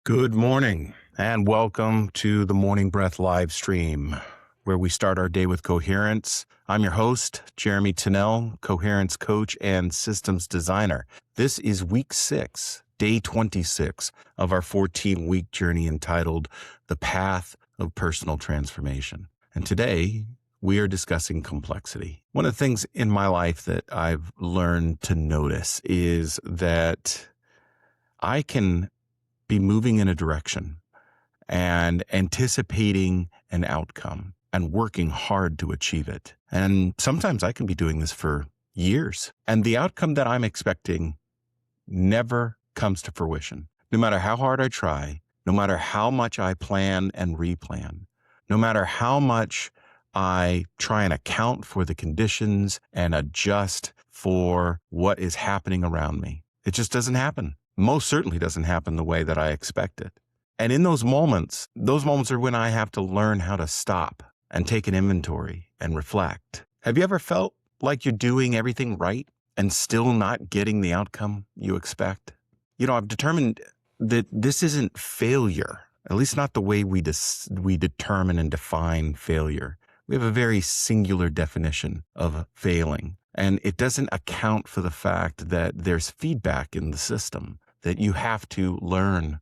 Good morning and welcome to the Morning Breath live stream, where we start our day with coherence. I'm your host, Jeremy Tennell, coherence coach and systems designer. This is week 6, day 26 of our 14-week journey entitled The Path of Personal Transformation. And today we are discussing complexity. One of the things in my life that I've learned to notice is that I can be moving in a direction and anticipating an outcome and working hard to achieve it. And sometimes I can be doing this for years. And the outcome that I'm expecting never comes to fruition. No matter how hard I try, no matter how much I plan and replan, no matter how much I try and account for the conditions and adjust for what is happening around me, it just doesn't happen. Most certainly doesn't happen the way that I expect it. And in those moments are when I have to learn how to stop and take an inventory and reflect. Have you ever felt like you're doing everything right and still not getting the outcome you expect? You know, I've determined that this isn't failure, at least not the way we determine and define failure. We have a very singular definition of failing, and it doesn't account for the fact that there's feedback in the system, that you have to learn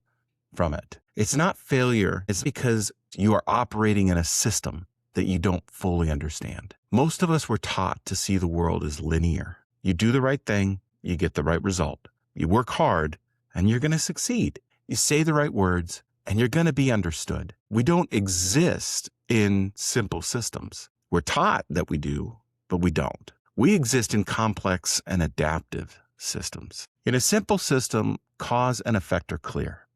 from it. It's not failure. It's because you are operating in a system that you don't fully understand. Most of us were taught to see the world as linear. You do the right thing, you get the right result. You work hard and you're going to succeed. You say the right words and you're going to be understood. We don't exist in simple systems. We're taught that we do, but we don't. We exist in complex and adaptive systems. In a simple system, cause and effect are clear.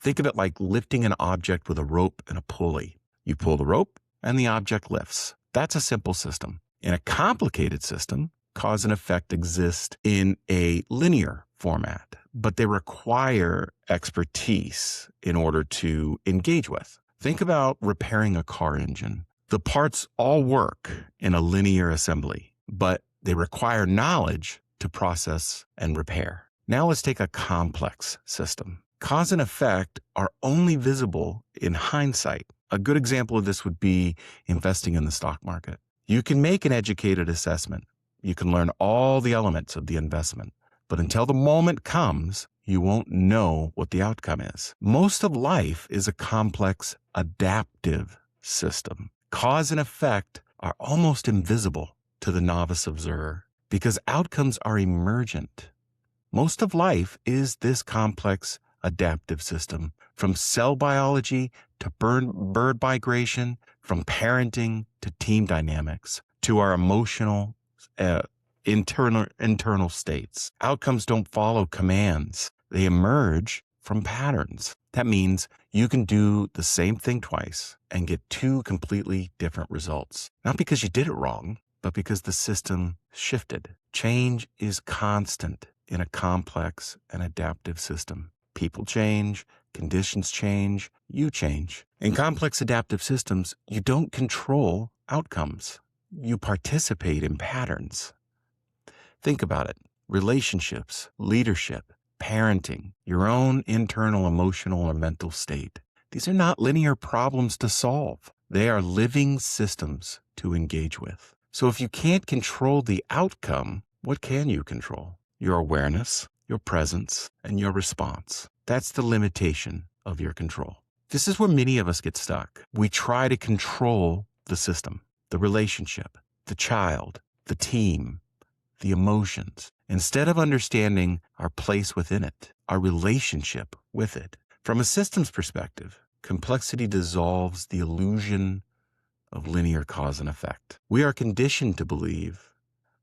Think of it like lifting an object with a rope and a pulley. You pull the rope and the object lifts. That's a simple system. In a complicated system, cause and effect exist in a linear format, but they require expertise in order to engage with. Think about repairing a car engine. The parts all work in a linear assembly, but they require knowledge to process and repair. Now let's take a complex system. Cause and effect are only visible in hindsight. A good example of this would be investing in the stock market. You can make an educated assessment. You can learn all the elements of the investment, but until the moment comes, you won't know what the outcome is. Most of life is a complex, adaptive system. Cause and effect are almost invisible to the novice observer because outcomes are emergent. Most of life is this complex, adaptive system, from cell biology to bird migration, from parenting to team dynamics, to our emotional internal states. Outcomes don't follow commands. They emerge from patterns. That means you can do the same thing twice and get two completely different results. Not because you did it wrong, but because the system shifted. Change is constant in a complex and adaptive system. People change, conditions change, you change. In complex adaptive systems, you don't control outcomes. You participate in patterns. Think about it. Relationships, leadership, parenting, your own internal emotional or mental state. These are not linear problems to solve. They are living systems to engage with. So if you can't control the outcome, what can you control? Your awareness, your presence, and your response. That's the limitation of your control. This is where many of us get stuck. We try to control the system, the relationship, the child, the team, the emotions, instead of understanding our place within it, our relationship with it. From a systems perspective, complexity dissolves the illusion of linear cause and effect. We are conditioned to believe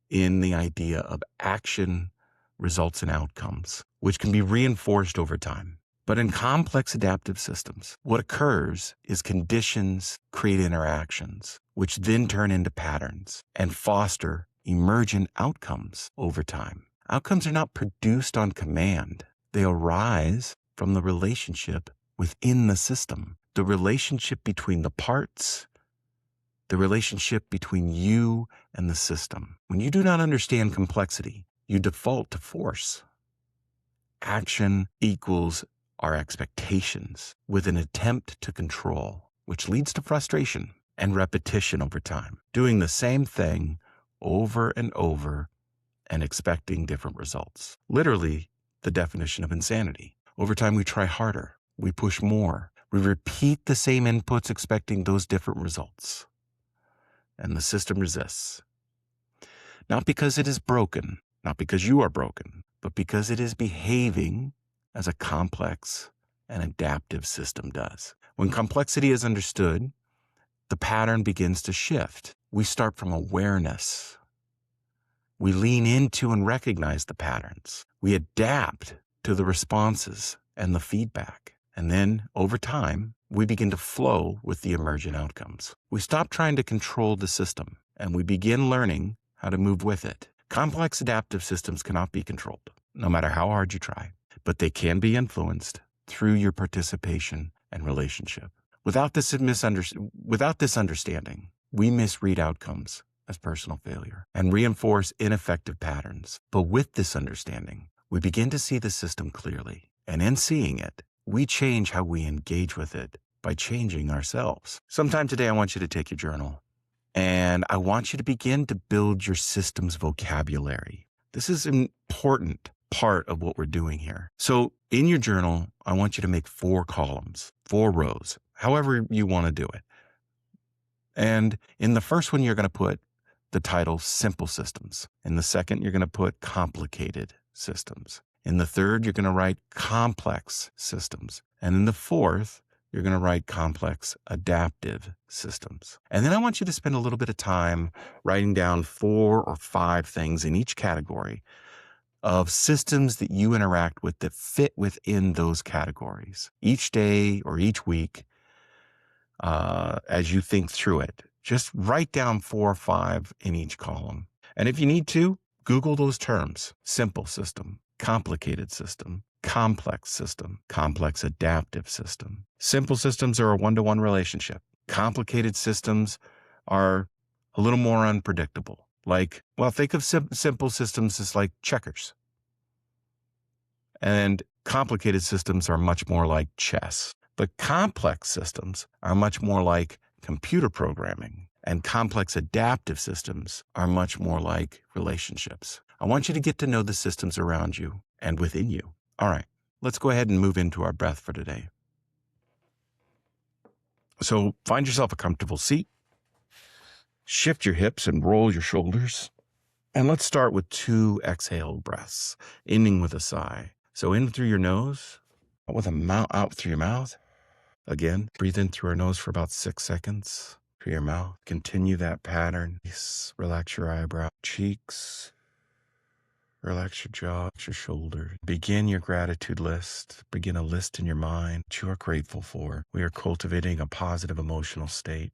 in the idea of action results in outcomes, which can be reinforced over time. But in complex adaptive systems, what occurs is conditions create interactions, which then turn into patterns and foster emergent outcomes over time. Outcomes are not produced on command. They arise from the relationship within the system, the relationship between the parts, the relationship between you and the system. When you do not understand complexity, you default to force. Action equals our expectations with an attempt to control, which leads to frustration and repetition over time, doing the same thing over and over and expecting different results. Literally, the definition of insanity. Over time, we try harder, we push more, we repeat the same inputs expecting those different results. And the system resists. Not because it is broken, not because you are broken, but because it is behaving as a complex and adaptive system does. When complexity is understood, the pattern begins to shift. We start from awareness. We lean into and recognize the patterns. We adapt to the responses and the feedback. And then, over time, we begin to flow with the emergent outcomes. We stop trying to control the system, and we begin learning how to move with it. Complex adaptive systems cannot be controlled, no matter how hard you try, but they can be influenced through your participation and relationship. Without this understanding, we misread outcomes as personal failure and reinforce ineffective patterns. But with this understanding, we begin to see the system clearly. And in seeing it, we change how we engage with it by changing ourselves. Sometime today, I want you to take your journal and I want you to begin to build your system's vocabulary. This is an important part of what we're doing here. So in your journal, I want you to make 4 columns, 4 rows, however you want to do it. And in the first one, you're going to put the title Simple Systems. In the second, you're going to put Complicated Systems. In the third, you're going to write Complex Systems. And in the fourth, you're going to write Complex Adaptive Systems. And then I want you to spend a little bit of time writing down 4 or 5 things in each category of systems that you interact with that fit within those categories. Each day or each week, as you think through it, just write down 4 or 5 in each column. And if you need to, Google those terms: simple system, complicated system, complex system, complex adaptive system. Simple systems are a one-to-one relationship. Complicated systems are a little more unpredictable. Think of simple systems as like checkers. And complicated systems are much more like chess. But complex systems are much more like computer programming, and complex adaptive systems are much more like relationships. I want you to get to know the systems around you and within you. All right, let's go ahead and move into our breath for today. So find yourself a comfortable seat, shift your hips and roll your shoulders. And let's start with 2 exhale breaths, ending with a sigh. So in through your nose, out through your mouth. Again, breathe in through our nose for about 6 seconds. Through your mouth. Continue that pattern. Relax your eyebrow, cheeks. Relax your jaw, relax your shoulders. Begin your gratitude list. Begin a list in your mind that you are grateful for. We are cultivating a positive emotional state.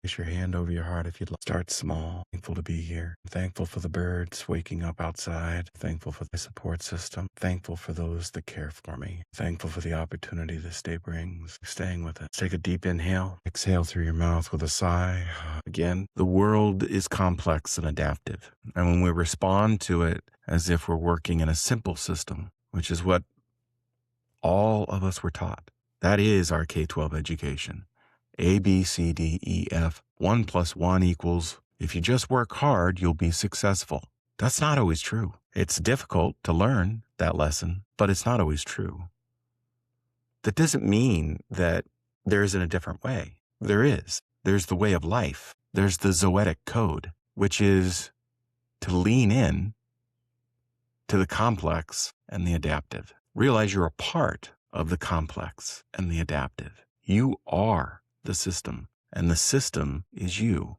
Place your hand over your heart if you'd like. Start small. Thankful to be here. Thankful for the birds waking up outside. Thankful for the support system. Thankful for those that care for me. Thankful for the opportunity this day brings. Staying with it. Take a deep inhale. Exhale through your mouth with a sigh. Again, the world is complex and adaptive. And when we respond to it as if we're working in a simple system, which is what all of us were taught, that is our K-12 education. A, B, C, D, E, F, 1 + 1 equals, if you just work hard, you'll be successful. That's not always true. It's difficult to learn that lesson, but it's not always true. That doesn't mean that there isn't a different way. There is. There's the way of life. There's the Zoetic code, which is to lean in to the complex and the adaptive. Realize you're a part of the complex and the adaptive. You are the system, and the system is you.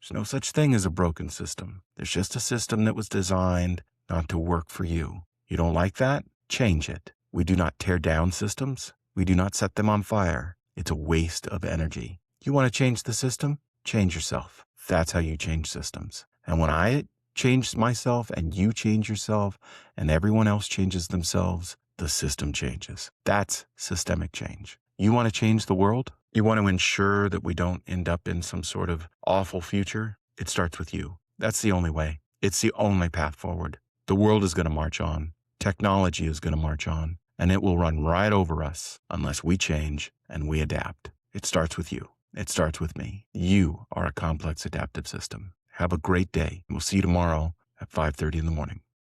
There's no such thing as a broken system. There's just a system that was designed not to work for you. You don't like that? Change it. We do not tear down systems. We do not set them on fire. It's a waste of energy. You want to change the system? Change yourself. That's how you change systems. And when I change myself and you change yourself and everyone else changes themselves, the system changes. That's systemic change. You want to change the world? You want to ensure that we don't end up in some sort of awful future? It starts with you. That's the only way. It's the only path forward. The world is going to march on. Technology is going to march on. and it will run right over us unless we change and we adapt. It starts with you. It starts with me. You are a complex adaptive system. Have a great day. We'll see you tomorrow at 5:30 in the morning.